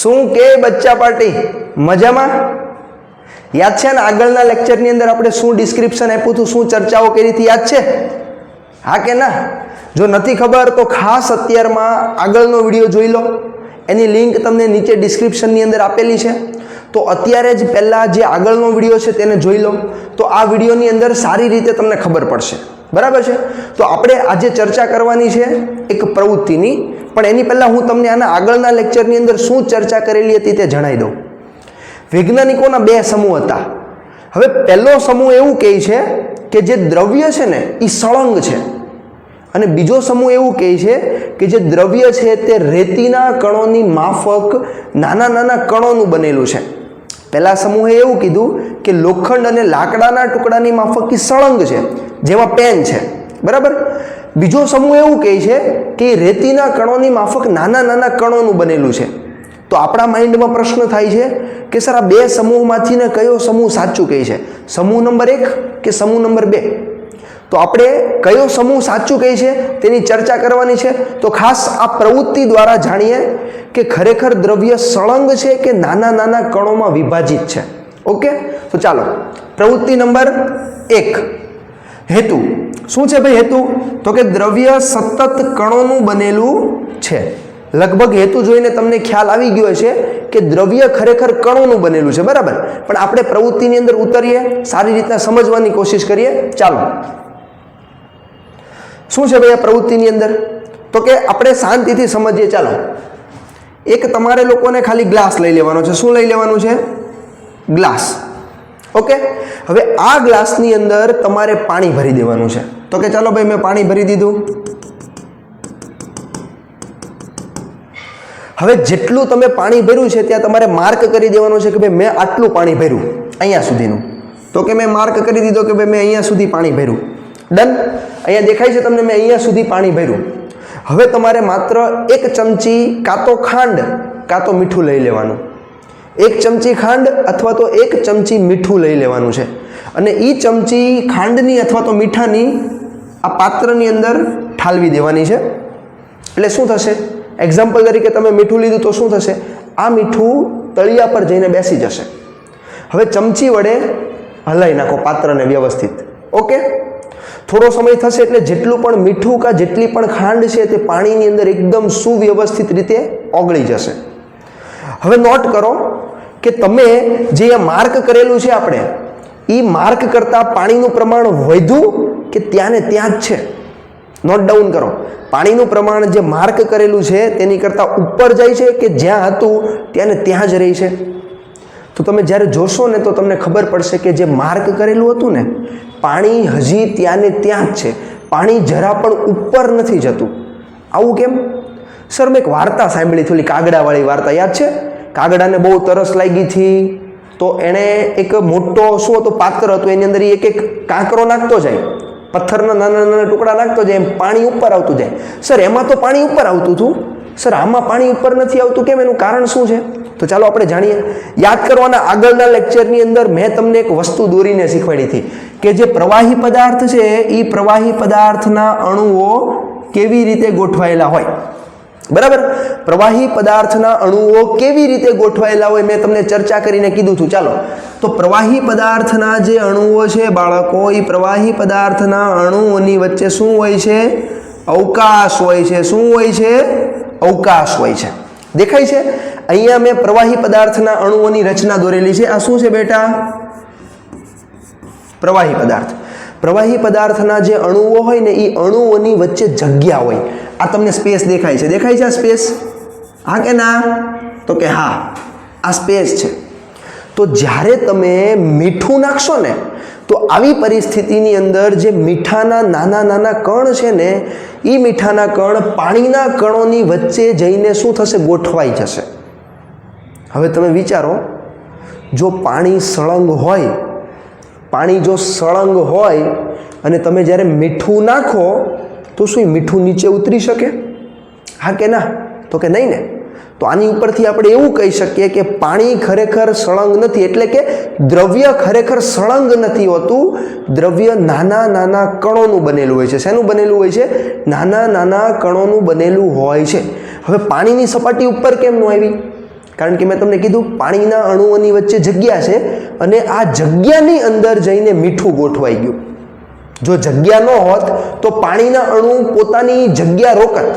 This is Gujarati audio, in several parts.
શું કે બચ્ચા પાર્ટી મજામાં? યાદ છે ને આગળના લેક્ચરની અંદર આપણે શું ડિસ્ક્રિપ્શન આપ્યું હતું, શું ચર્ચાઓ કરી હતી, યાદ છે? હા કે ના? જો નથી ખબર તો ખાસ અત્યારમાં આગળનો વિડીયો જોઈ લો, એની લિંક તમને નીચે ડિસ્ક્રિપ્શનની અંદર આપેલી છે. તો અત્યારે જ પહેલાં જે આગળનો વિડીયો છે તેને જોઈ લો, તો આ વિડીયોની અંદર સારી રીતે તમને ખબર પડશે. બરાબર છે? તો આપણે આજે ચર્ચા કરવાની છે એક પ્રવૃત્તિની, પણ એની પહેલાં હું તમને આના આગળના લેક્ચરની અંદર શું ચર્ચા કરેલી હતી તે જણાવી દઉં. વૈજ્ઞાનિકોના બે સમૂહ હતા. હવે પહેલો સમૂહ એવું કહે છે કે જે દ્રવ્ય છે ને એ સળંગ છે, અને બીજો સમૂહ એવું કહે છે કે જે દ્રવ્ય છે તે રેતીના કણોની માફક નાના નાના કણોનું બનેલું છે. પહેલા સમૂહે એવું કીધું કે લોખંડ અને લાકડાના ટુકડાની માફક એ સળંગ છે, જેમાં પેન છે. બરાબર? બીજો સમૂહ એવું કહે છે કે રેતીના કણોની માફક નાના નાના કણોનું બનેલું છે. તો આપણા માઇન્ડમાં પ્રશ્ન થાય છે કે સર આ બે સમૂહમાંથી ને કયો સમૂહ સાચું કહે છે, સમૂહ નંબર 1 કે સમૂહ નંબર 2? તો આપણે કયો સમૂહ સાચું કહે છે તેની ચર્ચા કરવાની છે. તો ખાસ આ પ્રવૃત્તિ દ્વારા જાણીએ કે ખરેખર દ્રવ્ય સળંગ છે કે નાના નાના કણોમાં વિભાજિત છે. ઓકે, તો ચાલો પ્રવૃત્તિ નંબર 1, હેતુ. શું છે ભાઈ હેતુ? તો કે દ્રવ્ય સતત કણોનું બનેલું છે. લગભગ હેતુ જોઈને તમને ખ્યાલ આવી ગયો છે કે દ્રવ્ય ખરેખર કણોનું બનેલું છે. બરાબર? પણ આપણે પ્રવૃત્તિની અંદર ઉતરીએ, સારી રીતના સમજવાની કોશિશ કરીએ. ચાલો, શું છે ભાઈ આ પ્રવૃત્તિની અંદર? તો કે આપણે શાંતિથી સમજીએ. ચાલો, એક તમારે લોકોને ખાલી ગ્લાસ લઈ લેવાનો છે. શું લઈ લેવાનું છે? ગ્લાસ. ઓકે, હવે આ ગ્લાસની અંદર તમારે પાણી ભરી દેવાનું છે. તો કે ચાલો ભાઈ મેં પાણી ભરી દીધું. હવે જેટલું તમે પાણી ભર્યું છે ત્યાં તમારે માર્ક કરી દેવાનું છે કે ભાઈ મેં આટલું પાણી ભર્યું, અહીંયા સુધીનું. તો કે મેં માર્ક કરી દીધો કે ભાઈ મેં અહીંયા સુધી પાણી ભર્યું. ડન? અહીંયા દેખાય છે તમને મેં અહીંયા સુધી પાણી ભર્યું. હવે તમારે માત્ર એક ચમચી કાં તો ખાંડ કાં તો મીઠું લઈ લેવાનું. એક ચમચી ખાંડ અથવા તો એક ચમચી મીઠું લઈ લેવાનું છે, અને એ ચમચી ખાંડની અથવા તો મીઠાની આ પાત્રની અંદર ઠાલવી દેવાની છે. એટલે શું થશે? એક્ઝામ્પલ તરીકે તમે મીઠું લીધું તો શું થશે? આ મીઠું તળિયા પર જઈને બેસી જશે. હવે ચમચી વડે હલાવી નાખો પાત્રને વ્યવસ્થિત. ઓકે, થોડો સમય થશે એટલે જેટલું પણ મીઠું કે જેટલી પણ ખાંડ છે તે પાણીની અંદર એકદમ સુવ્યવસ્થિત રીતે ઓગળી જશે. હવે નોટ કરો કે તમે જે માર્ક કરેલું છે આપણે, એ માર્ક કરતાં પાણીનું પ્રમાણ વધ્યું કે ત્યાં ને ત્યાં જ છે? નોટ ડાઉન કરો. પાણીનું પ્રમાણ જે માર્ક કરેલું છે તેની કરતાં ઉપર જાય છે કે જ્યાં હતું ત્યાં ને ત્યાં જ રહી છે? તો તમે જ્યારે જોશો ને તો તમને ખબર પડશે કે જે માર્ક કરેલું હતું ને, પાણી હજી ત્યાં ને ત્યાં જ છે. પાણી જરા પણ ઉપર નથી જતું. આવું કેમ? સર મેં એક વાર્તા સાંભળી, થોડી કાગડાવાળી વાર્તા. યાદ છે? કાગડાને બહુ તરસ લાગી હતી, તો એણે એક મોટો શું હતો પાત્ર હતું, એની અંદર એક એક કાંકરો નાખતો જાય, પથ્થરના નાના નાના ટુકડા નાખતો જાય, એમ પાણી ઉપર આવતું જાય. સર એમાં તો પાણી ઉપર આવતું હતું, સર આમાં પાણી ઉપર નથી આવતું કેમ? એનું કારણ શું છે? તો ચાલો આપણે જાણીએ. યાદ કરવાના આગળના લેક્ચરની અંદર મેં તમને એક વસ્તુ દોરીને શીખવાડી હતી કે જે પ્રવાહી પદાર્થ છે એ પ્રવાહી પદાર્થના અણુઓ કેવી રીતે ગોઠવાયેલા હોય. બરાબર? પ્રવાહી પદાર્થના અણુઓ કેવી રીતે ગોઠવાયેલા હોય મેં તમને ચર્ચા કરીને કીધું હતું. ચાલો, તો પ્રવાહી પદાર્થના જે અણુઓ છે બાળકો, એ પ્રવાહી પદાર્થના અણુઓની વચ્ચે શું હોય છે? અવકાશ હોય છે. શું હોય છે? અવકાશ હોય છે. દેખાય છે? અહીંયા મેં પ્રવાહી પદાર્થના અણુઓની રચના દોરેલી છે. આ શું છે બેટા? પ્રવાહી પદાર્થ. પ્રવાહી પદાર્થના જે અણુઓ હોય ને એ અણુઓની વચ્ચે જગ્યા હોય. આ તમને સ્પેસ દેખાય છે? દેખાય છે આ સ્પેસ? હા કે ના? તો કે હા, આ સ્પેસ છે. તો જ્યારે તમે મીઠું નાખશો ને, તો આવી પરિસ્થિતિની અંદર જે મીઠાના નાના નાના કણ છે ને, એ મીઠાના કણ પાણીના કણોની વચ્ચે જઈને શું થશે? ગોઠવાઈ જશે. હવે તમે વિચારો, જો પાણી સળંગ હોય, પાણી જો સળંગ હોય અને તમે જ્યારે મીઠું નાખો તો શું મીઠું નીચે ઉતરી શકે? હા કે ના? તો કે નહીં ને. તો આની ઉપરથી આપણે એવું કહી શકીએ કે પાણી ખરેખર સળંગ નથી, એટલે કે દ્રવ્ય ખરેખર સળંગ નથી હોતું. દ્રવ્ય નાના નાના કણોનું બનેલું હોય છે. શેનું બનેલું હોય છે? નાના નાના કણોનું બનેલું હોય છે. હવે પાણીની સપાટી ઉપર કેમ ન આવી? કારણ કે મેં તમને કીધું પાણીના અણુઓની વચ્ચે જગ્યા છે અને આ જગ્યાની અંદર જઈને મીઠું ગોઠવાઈ ગયું. જો જગ્યા ન હોત તો પાણીના અણુ પોતાની જગ્યા રોકત,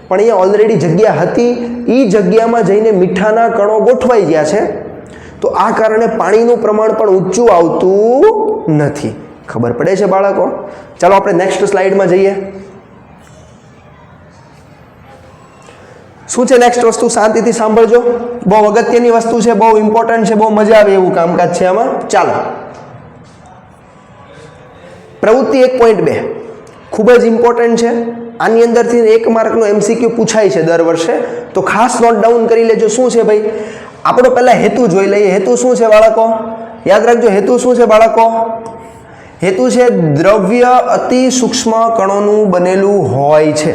પણ અહીંયા ઓલરેડી જગ્યા હતી, એ જગ્યામાં જઈને મીઠાના કણો ગોઠવાઈ ગયા છે, તો આ કારણે પાણીનું પ્રમાણ પણ ઊંચું આવતું નથી. ખબર પડે છે બાળકો? ચાલો આપણે નેક્સ્ટ સ્લાઇડમાં જઈએ. શું છે નેક્સ્ટ વસ્તુ? શાંતિથી સાંભળજો, બહુ અગત્યની વસ્તુ છે, બહુ ઇમ્પોર્ટન્ટ છે, બહુ મજા આવે એવું કામકાજ છે આમાં. ચાલો, પ્રવૃત્તિ 1.2 ખૂબ જ ઇમ્પોર્ટન્ટ છે. આની અંદરથી 1 માર્કનો MCQ પૂછાય છે દર વર્ષે, તો ખાસ નોટ ડાઉન કરી લેજો. શું છે ભાઈ? આપણો પહેલા હેતુ જોઈ લઈએ. હેતુ શું છે બાળકો? યાદ રાખજો, હેતુ શું છે બાળકો? હેતુ છે દ્રવ્ય અતિ સૂક્ષ્મ કણોનું બનેલું હોય છે.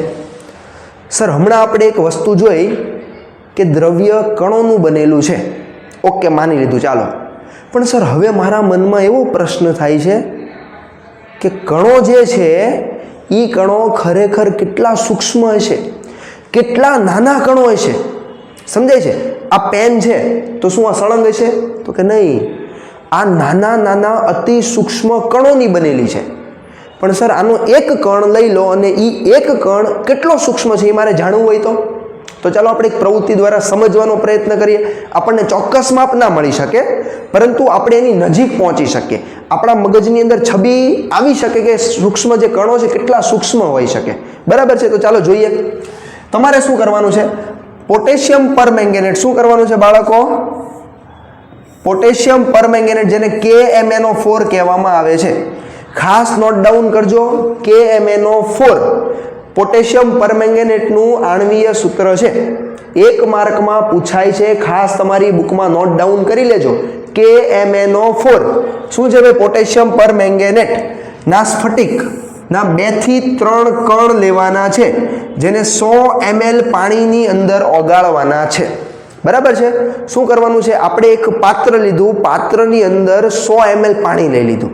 સર, હમણાં આપણે એક વસ્તુ જોઈ કે દ્રવ્ય કણોનું બનેલું છે. ઓકે, માની લીધું, ચાલો. પણ સર, હવે મારા મનમાં એવો પ્રશ્ન થાય છે કે કણો જે છે એ કણો ખરેખર કેટલા સૂક્ષ્મ હશે, કેટલા નાના કણો હશે? સમજાય છે? આ પેન છે તો શું આ સળંગ હશે? તો કે નહીં, આ નાના નાના અતિ સૂક્ષ્મ કણોની બનેલી છે. પણ સર, આનો એક કણ લઈ લો અને એ એક કણ કેટલો સૂક્ષ્મ છે એ મારે જાણવું હોય તો ચાલો આપણે એક પ્રવૃત્તિ દ્વારા સમજવાનો પ્રયત્ન કરીએ. આપણને ચોક્કસ માપ ના મળી શકે, પરંતુ આપણે એની નજીક પહોંચી શકીએ. આપણા મગજની અંદર છબી આવી શકે કે સૂક્ષ્મ જે કણો છે કેટલા સૂક્ષ્મ હોઈ શકે. બરાબર છે? તો ચાલો જોઈએ. તમારે શું કરવાનું છે? Potassium permanganate. શું કરવાનું છે બાળકો? પોટેશિયમ પરમેંગેનેટ, જેને KMnO4 કહેવામાં આવે છે. ખાસ નોટ ડાઉન કરજો, KMnO4 પોટેશિયમ પરમેંગેનેટનું આણ્વીય સૂત્ર છે. 1 માર્કમાં પૂછાય છે, ખાસ તમારી બુકમાં નોટ ડાઉન કરી લેજો. KMnO4 શું છે ભાઈ? પોટેશિયમ પરમેંગેનેટ ના સ્ફટિક ના 2 થી 3 કણ લેવાના છે, જેને 100 ml પાણીની અંદર ઓગાળવાના છે. બરાબર છે? શું કરવાનું છે? આપણે એક પાત્ર લીધું, પાત્રની અંદર 100 ml પાણી લઈ લીધું.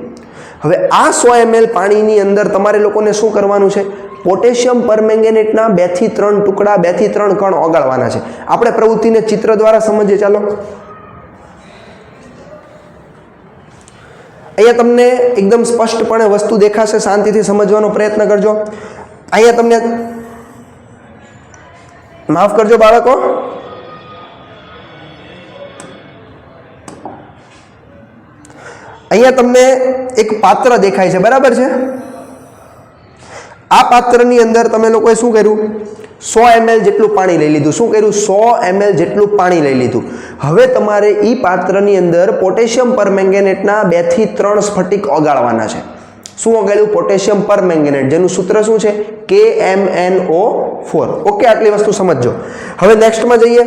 હવે આ 100 ml પાણીની અંદર તમારે લોકોને શું કરવાનું છે? પોટેશિયમ પરમેંગેનેટના 2 થી 3 ટુકડા, 2 થી 3 કણ ઓગાળવાના છે. આપણે પ્રવૃત્તિને ચિત્ર દ્વારા સમજીએ. ચાલો, અહીંયા તમને એકદમ સ્પષ્ટપણે વસ્તુ દેખાશે, શાંતિથી સમજવાનો પ્રયત્ન કરજો. અહીંયા તમને, માફ કરજો બાળકો, અહીંયા તમને એક પાત્ર દેખાય છે. બરાબર છે? આ પાત્રની અંદર તમે લોકોએ શું કર્યું? 100 ml જેટલું પાણી લઈ લીધું. શું કર્યું? 100 ml જેટલું પાણી લઈ લીધું. હવે તમારે એ પાત્રની અંદર પોટેશિયમ પરમેંગેનેટના 2 થી 3 સ્ફટિક ઓગાળવાના છે. શું ઓગાળ્યું? પોટેશિયમ પરમેંગેનેટ, જેનું સૂત્ર શું છે? KMnO4. ઓકે, આટલી વસ્તુ સમજજો. હવે નેક્સ્ટમાં જઈએ.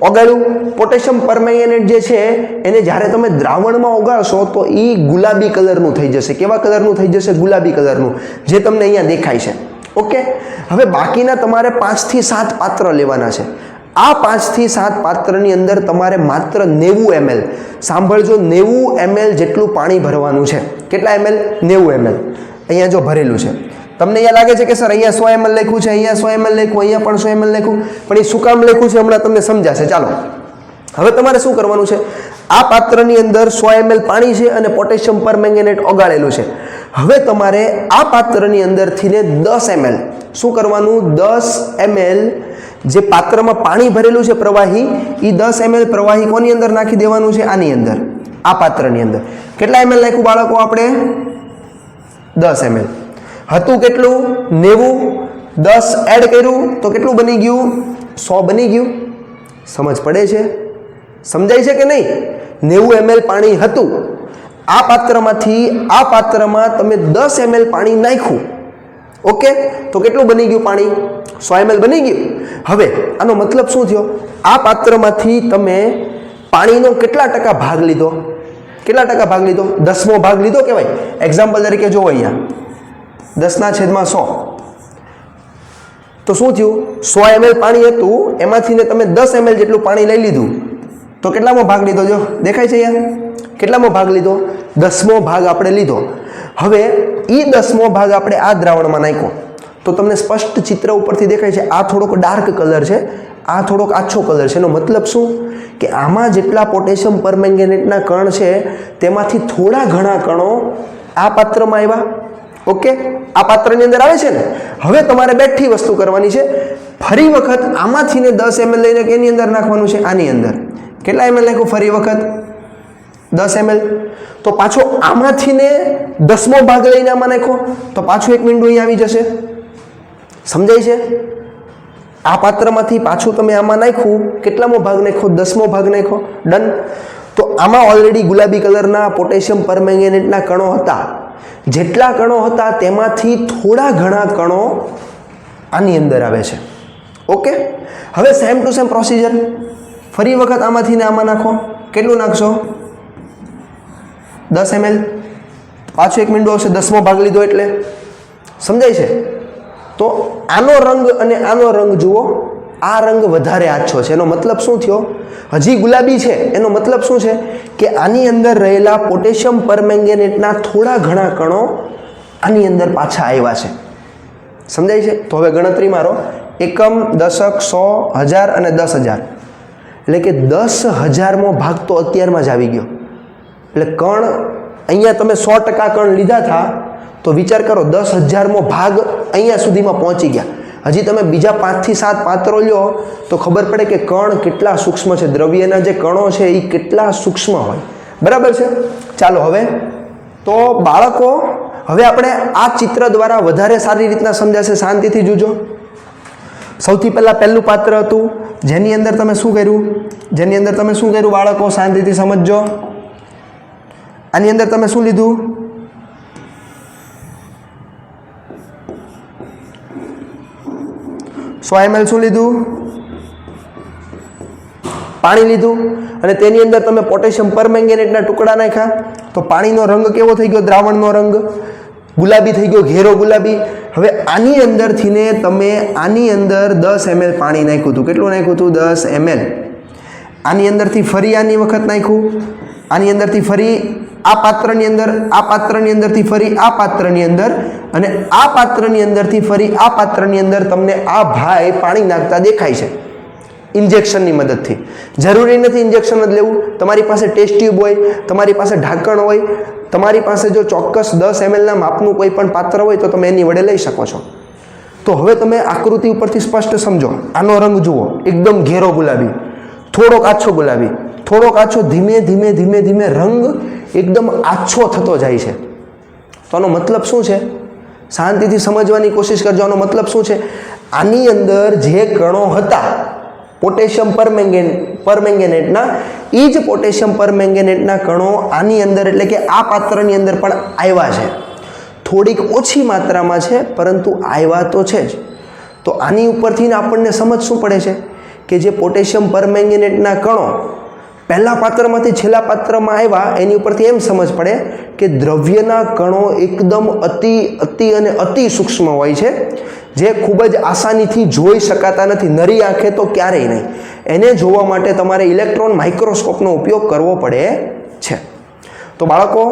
ઓગાળ્યું પોટેશિયમ પરમેંગેનેટ જે છે એને જ્યારે તમે દ્રાવણમાં ઓગાળશો તો એ ગુલાબી કલરનું થઈ જશે. કેવા કલરનું થઈ જશે? ગુલાબી કલરનું, જે તમને અહીંયા દેખાય છે. ઓકે, હવે બાકીના તમારે 5 થી 7 પાત્ર લેવાના છે. આ 5 થી 7 પાત્રની અંદર તમારે માત્ર 90 ml, સાંભળજો, 90 ml જેટલું પાણી ભરવાનું છે. કેટલા ml? 90 ml. અહીંયા જો ભરેલું છે. તમને અહીંયા લાગે છે કે સર અહીંયા 100 ml લખ્યું છે, અહીંયા 100 ml લખ્યું, અહીંયા પણ 100 ml લખ્યું, પણ એ શું કામ લખ્યું છે હમણાં તમને સમજાશે. ચાલો, હવે તમારે શું કરવાનું છે? આ પાત્રની અંદર 100 ml પાણી છે અને પોટેશિયમ પરમેંગેનેટ ઓગાળેલું છે. હવે તમારે આ પાત્રની અંદરથી 10 ml શું કરવાનું? 10 ml જે પાત્રમાં પાણી ભરેલું છે પ્રવાહી, એ 10 ml પ્રવાહી કોની અંદર નાખી દેવાનું છે? આની અંદર, આ પાત્રની અંદર. કેટલા ml નાખ્યું બાળકો આપણે? 10 ml. હતું કેટલું? 90. 10 એડ કર્યું તો કેટલું બની ગયું? 100 બની ગયું. સમજ પડે છે? સમજાય છે કે નહીં? 90 ml પાણી હતું. આ પાત્રમાંથી આ પાત્રમાં તમે 10 ml પાણી નાખ્યું. ઓકે, તો કેટલું બની ગયું પાણી? 100 ml બની ગયું. હવે આનો મતલબ શું થયો? આ પાત્રમાંથી તમે પાણીનો કેટલા ટકા ભાગ લીધો? કેટલા ટકા ભાગ લીધો? 10મો ભાગ લીધો કહેવાય. એક્ઝામ્પલ તરીકે જોવો, અહીંયા 10/100. તો શું થયું? 100 ml પાણી હતું, એમાંથી તમે 10 ml જેટલું પાણી લઈ લીધું. તો કેટલામો ભાગ લીધો? જો દેખાય છે અહીંયા, કેટલામો ભાગ લીધો? 10મો ભાગ આપણે લીધો. હવે એ 10મો ભાગ આપણે આ દ્રાવણમાં નાખ્યો તો તમને સ્પષ્ટ ચિત્ર ઉપરથી દેખાય છે. આ થોડોક ડાર્ક કલર છે, આ થોડોક આછો કલર છે. એનો મતલબ શું કે આમાં જેટલા પોટેશિયમ પરમેંગેનેટના કણ છે તેમાંથી થોડા ઘણા કણો આ પાત્રમાં આવ્યા. ઓકે, આ પાત્રની અંદર આવે છે ને. હવે તમારે બેઠી વસ્તુ કરવાની છે. ફરી વખત આમાંથી ને 10 ml લઈને એની અંદર નાખવાનું છે, આની અંદર. કેટલા ml નાખ્યું ફરી વખત? 10 ml. તો પાછો આમાંથી ને 10મો ભાગ લઈને આમાં નાખો તો પાછું એક મીંડું અહીં આવી જશે. સમજાય છે? આ પાત્રમાંથી પાછું તમે આમાં નાખ્યું, કેટલામો ભાગ નાખો? 10મો ભાગ નાખો. ડન. તો આમાં ઓલરેડી ગુલાબી કલરના પોટેશિયમ પરમેંગેનેટના કણો હતા. જેટલા કણો હતા તેમાંથી થોડા ઘણા કણો આની અંદર આવે છે. ઓકે, હવે સેમ ટુ સેમ પ્રોસિજર. ફરી વખત આમાંથી ને આમાં નાખો. કેટલું નાખશો? 10 ml. પાછું એક મીંડું આવશે, 10મો ભાગ લીધો એટલે. સમજાય છે? તો આનો રંગ અને આનો રંગ જુઓ, આ રંગ વધારે આછો છે. એનો મતલબ શું થયો? હજી ગુલાબી છે. એનો મતલબ શું છે કે આની અંદર રહેલા પોટેશિયમ પરમેંગેનેટના થોડા ઘણા કણો આની અંદર પાછા આવ્યા છે. સમજાય છે? તો હવે ગણતરી મારો. એકમ, દશક, 100, 1000 અને 10,000. એટલે કે 10,000મો ભાગ તો અત્યારમાં જ આવી ગયો. એટલે કણ અહીંયા તમે 100% કણ લીધા હતા તો વિચાર કરો 10,000મો ભાગ અહીંયા સુધીમાં પહોંચી ગયા. હજી તમે બીજા 5 થી 7 પાત્રો લ્યો તો ખબર પડે કે કણ કેટલા સૂક્ષ્મ છે. દ્રવ્યના જે કણો છે એ કેટલા સૂક્ષ્મ હોય. બરાબર છે? ચાલો હવે તો બાળકો, હવે આપણે આ ચિત્ર દ્વારા વધારે સારી રીતના સમજાશે. શાંતિથી જોજો. સૌથી પહેલું પાત્ર હતું જેની અંદર તમે શું કર્યું? બાળકો શાંતિથી સમજજો. આની અંદર તમે શું લીધું? ml શું લીધું? પાણી લીધું. અને તેની અંદર તમે પોટેશિયમ પરમેંગેનેટના ટુકડા નાખ્યા. તો પાણીનો રંગ કેવો થઈ ગયો? દ્રાવણનો રંગ ગુલાબી થઈ ગયો, ઘેરો ગુલાબી. હવે આની અંદરથી ને તમે આની અંદર 10 ml પાણી નાખ્યું હતું. કેટલું નાખ્યું હતું? 10 ml. આની અંદરથી ફરી આની વખત નાખ્યું. આની અંદરથી ફરી આ પાત્રની અંદર, આ પાત્રની અંદરથી ફરી આ પાત્રની અંદર, અને આ પાત્રની અંદરથી ફરી આ પાત્રની અંદર તમને આ ભાઈ પાણી નાખતા દેખાય છે ઇન્જેક્શનની મદદથી. જરૂરી નથી ઇન્જેક્શન જ લેવું. તમારી પાસે ટેસ્ટ ટ્યુબ હોય, તમારી પાસે ઢાંકણ હોય, તમારી પાસે જો ચોક્કસ 10 ml ના માપનું કોઈ પણ પાત્ર હોય તો તમે એની વડે લઈ શકો છો. તો હવે તમે આકૃતિ ઉપરથી સ્પષ્ટ સમજો. આનો રંગ જુઓ, એકદમ ઘેરો ગુલાબી, થોડોક આછો ગુલાબી, થોડોક આછો, ધીમે ધીમે ધીમે ધીમે રંગ એકદમ આછો થતો જાય છે. તો આનો મતલબ શું છે? શાંતિથી સમજવાની કોશિશ કરજો. આનો મતલબ શું છે? આની અંદર જે કણો હતા પોટેશિયમ પરમેંગેનેટના, એ જ પોટેશિયમ પરમેંગેનેટના કણો આની અંદર, એટલે કે આ પાત્રની અંદર પણ આવ્યા છે. થોડીક ઓછી માત્રામાં છે પરંતુ આવ્યા તો છે જ. તો આની ઉપરથી આપણને સમજ શું પડે છે કે જે પોટેશિયમ પરમેંગેનેટના કણો પહેલા પાત્રમાંથી છેલ્લા પાત્રમાં આવ્યા, એની ઉપરથી એમ સમજ પડે કે દ્રવ્યના કણો એકદમ અતિ અને અતિ સૂક્ષ્મ હોય છે, જે ખૂબ જ આસાનીથી જોઈ શકાતા નથી. નરી આંખે તો ક્યારેય નહીં. એને જોવા માટે તમારે ઇલેક્ટ્રોન માઇક્રોસ્કોપનો ઉપયોગ કરવો પડે છે. તો બાળકો,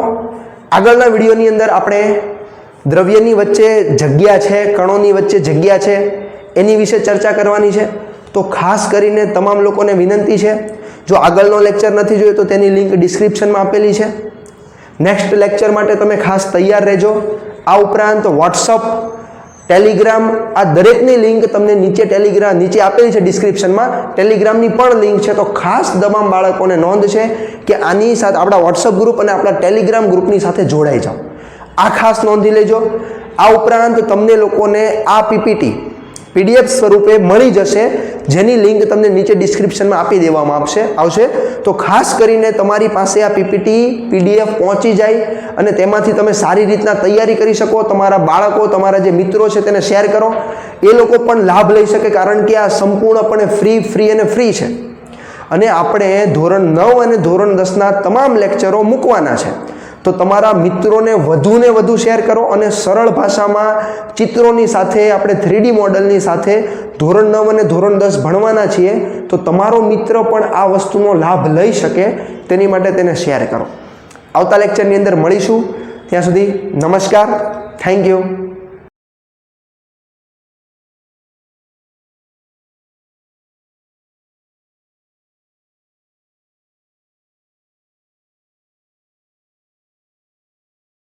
આગળના વિડીયોની અંદર આપણે દ્રવ્યની વચ્ચે જગ્યા છે, કણોની વચ્ચે જગ્યા છે, એની વિશે ચર્ચા કરવાની છે. તો ખાસ કરીને તમામ લોકોને વિનંતી છે, જો આગળનો લેક્ચર નથી જોયો તો તેની લિંક ડિસ્ક્રિપ્શનમાં આપેલી છે. નેક્સ્ટ લેક્ચર માટે તમે ખાસ તૈયાર રહેજો. આ ઉપરાંત વોટ્સઅપ, ટેલિગ્રામ, આ દરેકની લિંક તમને નીચે આપેલી છે ડિસ્ક્રિપ્શનમાં. ટેલિગ્રામની પણ લિંક છે. તો ખાસ તમામ બાળકોને નોંધ છે કે આની સાથે આપણા વોટ્સઅપ ગ્રુપ અને આપણા ટેલિગ્રામ ગ્રુપની સાથે જોડાઈ જાઓ. આ ખાસ નોંધી લેજો. આ ઉપરાંત તમને લોકોને આ પીપીટી PDF સ્વરૂપે મળી જશે, જેની લિંક તમને નીચે ડિસ્ક્રિપ્શનમાં આપી દેવામાં આવશે. તો ખાસ કરીને તમારી પાસે આ પીપીટી PDF પહોંચી જાય અને તેમાંથી તમે સારી રીતના તૈયારી કરી શકો. તમારા બાળકો, તમારા જે મિત્રો છે તેને શેર કરો, એ લોકો પણ લાભ લઈ શકે. કારણ કે આ સંપૂર્ણપણે ફ્રી છે. અને આપણે ધોરણ 9 અને ધોરણ 10ના તમામ લેક્ચરો મૂકવાના છે. તો તમારા મિત્રોને વધુને વધુ શેર કરો અને સરળ ભાષામાં ચિત્રોની સાથે, આપણે 3D મોડલની સાથે ધોરણ 9 અને ધોરણ 10 ભણવાના છીએ. તો તમારો મિત્ર પણ આ વસ્તુનો લાભ લઈ શકે તેની માટે તેને શેર કરો. આવતા લેક્ચરની અંદર મળીશું. ત્યાં સુધી નમસ્કાર. Thank you.